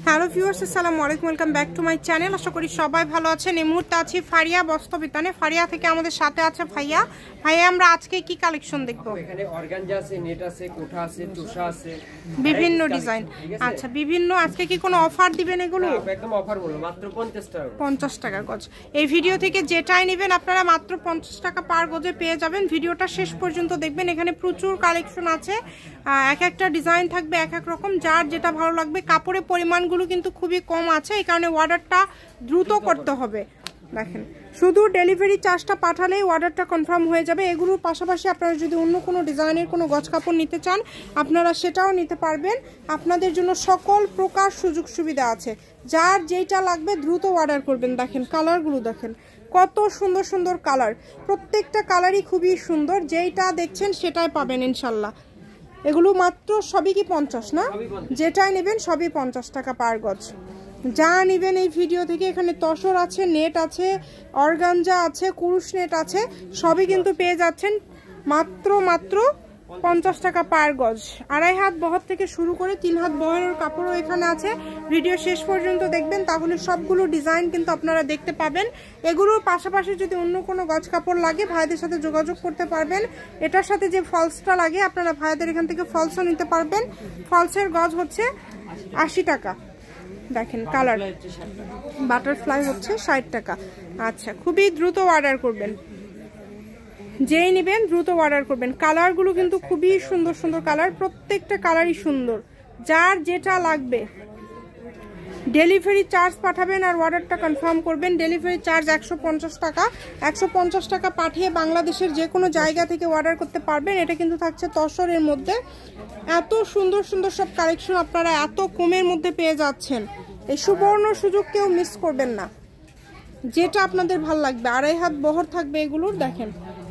Hello viewers, আসসালামু আলাইকুম, welcome back to my channel. আশা করি সবাই ভালো আছেন। এই মুহূর্তে আছি ফারিয়া বস্ত্রবিতানে। ফারিয়া থেকে আমাদের সাথে আছে ভাইয়া। আমরা আজকে কি কালেকশন দেখবো? এখানে অর্গানজা আছে, নেট আছে, কোঠা আছে, তোষা আছে, বিভিন্ন ডিজাইন। আচ্ছা, বিভিন্ন। আজকে কি কোনো অফার দিবেন এগুলো? একদম অফার বলো, মাত্র 50 টাকা। 50 টাকা গজ। এই ভিডিও থেকে যেটাই নেবেন আপনারা মাত্র 50 টাকা পার গজে পেয়ে যাবেন। ভিডিওটা শেষ পর্যন্ত দেখবেন। এখানে প্রচুর কালেকশন আছে, এক একটা ডিজাইন থাকবে এক এক রকম, যার যেটা ভালো লাগবে। কাপড়ের পরিমাণগুলো কিন্তু খুবই কম আছে, এই কারণে অর্ডারটা দ্রুত করতে হবে। দেখেন, শুধু ডেলিভারি চার্জটা পাঠালেই অর্ডারটা কনফার্ম হয়ে যাবে। এগুলোর পাশাপাশি আপনারা যদি অন্য কোনো ডিজাইনের কোনো গজ কাপড় নিতে চান আপনারা সেটাও নিতে পারবেন। আপনাদের জন্য সকল প্রকার সুযোগ সুবিধা আছে। যার যেটা লাগবে দ্রুত অর্ডার করবেন। দেখেন কালারগুলো, দেখেন কত সুন্দর সুন্দর কালার। প্রত্যেকটা কালারই খুবই সুন্দর। যেইটা দেখছেন সেটাই পাবেন ইনশাল্লাহ। এগুলো মাত্র সবই কি 50 না? যেটাই নেবেন সবই 50 টাকা পার গজ। যা নেবেন এই ভিডিও থেকে, এখানে তসর আছে, নেট আছে, অর্গানজা আছে, কুরুশ নেট আছে, সবই কিন্তু পেয়ে যাচ্ছেন মাত্র 50 টাকা পার গজ। 2.5 হাত বহর থেকে শুরু করে 3 হাত বহরের কাপড়ও এখানে আছে। ভিডিও শেষ পর্যন্ত দেখবেন, তাহলে সবগুলো ডিজাইন কিন্তু আপনারা দেখতে পাবেন। এগুলোর পাশাপাশি যদি অন্য কোনো গজ কাপড় লাগে ভাইদের সাথে যোগাযোগ করতে পারবেন। এটার সাথে যে ফলসটা লাগে আপনারা ভাইদের এখান থেকে ফলসও নিতে পারবেন। ফলসের গজ হচ্ছে 80 টাকা। দেখেন কালার, বাটারফ্লাই হচ্ছে 60 টাকা। আচ্ছা, খুবই দ্রুত অর্ডার করবেন। যেই নেবেন দ্রুত অর্ডার করবেন। কালারগুলো কিন্তু খুবই সুন্দর সুন্দর কালার, প্রত্যেকটা কালারই সুন্দর। যার যেটা লাগবে ডেলিভারি চার্জ পাঠাবেন আর অর্ডারটা কনফার্ম করবেন। ডেলিভারি চার্জ 150 টাকা। 150 টাকা পাঠিয়ে বাংলাদেশের যে কোনো জায়গা থেকে অর্ডার করতে পারবেন। এটা কিন্তু থাকছে তসরের মধ্যে। এত সুন্দর সুন্দর সব কালেকশন আপনারা এত কমের মধ্যে পেয়ে যাচ্ছেন। এই সুবর্ণ সুযোগ কেউ মিস করবেন না। যেটা আপনাদের ভালো লাগবে। 2.5 হাত বহর থাকবে এগুলোর। দেখেন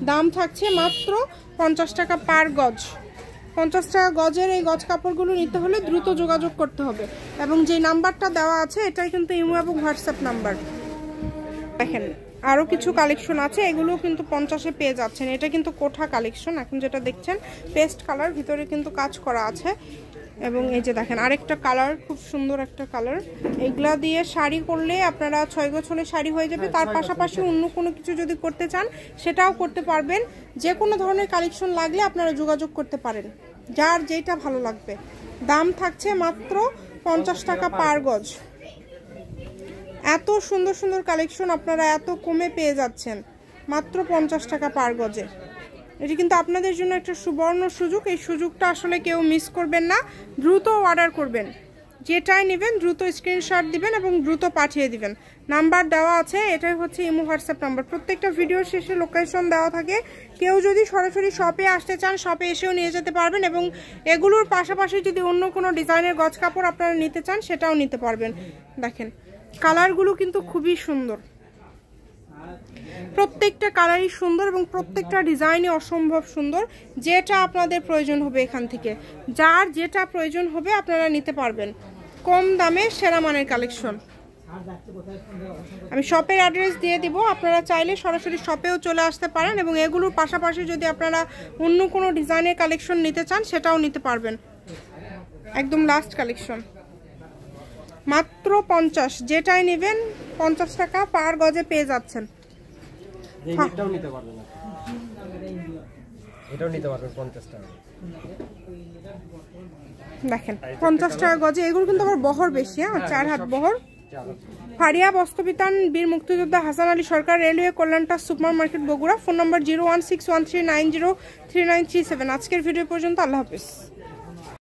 দাম থাকছে মাত্র 50 টাকা পার গজ। 50 টাকা গজের এই গজ কাপড়গুলো নিতে হলে দ্রুত যোগাযোগ করতে হবে। এবং যে নাম্বারটা দেওয়া আছে এটাই কিন্তু ইমো এবং হোয়াটসঅ্যাপ নাম্বার। দেখেন আরও কিছু কালেকশন আছে, এগুলো কিন্তু 50-এ পেয়ে যাচ্ছেন। এটা কিন্তু কোঠা কালেকশন। এখন যেটা দেখছেন পেস্ট কালার, ভিতরে কিন্তু কাজ করা আছে। এবং এই যে দেখেন আরেকটা কালার, খুব সুন্দর একটা কালার। এগুলা দিয়ে শাড়ি করলে আপনারা 6 গজ হলে শাড়ি হয়ে যাবে। তার পাশাপাশি অন্য কোনো কিছু যদি করতে চান সেটাও করতে পারবেন। যে কোনো ধরনের কালেকশন লাগলে আপনারা যোগাযোগ করতে পারেন, যার যেটা ভালো লাগবে। দাম থাকছে মাত্র 50 টাকা পার গজ। এত সুন্দর সুন্দর কালেকশন আপনারা এত কমে পেয়ে যাচ্ছেন মাত্র 50 টাকা পার গজে। এটি কিন্তু আপনাদের জন্য একটা সুবর্ণ সুযোগ। এই সুযোগটা আসলে কেউ মিস করবেন না। দ্রুত অর্ডার করবেন। যেটাই নেবেন দ্রুত স্ক্রিনশট দিবেন এবং দ্রুত পাঠিয়ে দিবেন। নাম্বার দেওয়া আছে, এটাই হচ্ছে ইমো হোয়াটসঅ্যাপ নাম্বার। প্রত্যেকটা ভিডিওর শেষে লোকেশন দেওয়া থাকে। কেউ যদি সরাসরি শপে আসতে চান শপে এসেও নিয়ে যেতে পারবেন। এবং এগুলোর পাশাপাশি যদি অন্য কোনো ডিজাইনের গজ কাপড় আপনারা নিতে চান সেটাও নিতে পারবেন। দেখেন কালারগুলো কিন্তু খুবই সুন্দর। প্রত্যেকটা কালারই সুন্দর এবং প্রত্যেকটা ডিজাইনই অসম্ভব সুন্দর। যেটা আপনাদের প্রয়োজন হবে এখান থেকে, যার যেটা প্রয়োজন হবে আপনারা নিতে পারবেন। কম দামে সেরা মানের কালেকশন। আমি শপের অ্যাড্রেস দিয়ে দিব, আপনারা চাইলে সরাসরি শপেও চলে আসতে পারেন। এবং এগুলোর পাশাপাশি যদি আপনারা অন্য কোনো ডিজাইনের কালেকশন নিতে চান সেটাও নিতে পারবেন। একদম লাস্ট কালেকশন, মাত্র 50। যেটাই নেবেন 50 টাকা পার গজে পেয়ে যাচ্ছেন। এটাও নিতে পারবেন, এটাও নিতে পারবেন 50 টাকা। দেখেন 50 টাকা গজে। এগুলো কিন্তু আবার বহর বেশি। 4 হাত বহর। ফারিয়া বস্ত্রবিতান, বীর মুক্তিযোদ্ধা হাসান আলী সরকার, রেলওয়ে কল্যাণটা super market, Bogura. Phone number 01613903937। আজকের ভিডিও পর্যন্ত। আল্লাহ হাফেজ।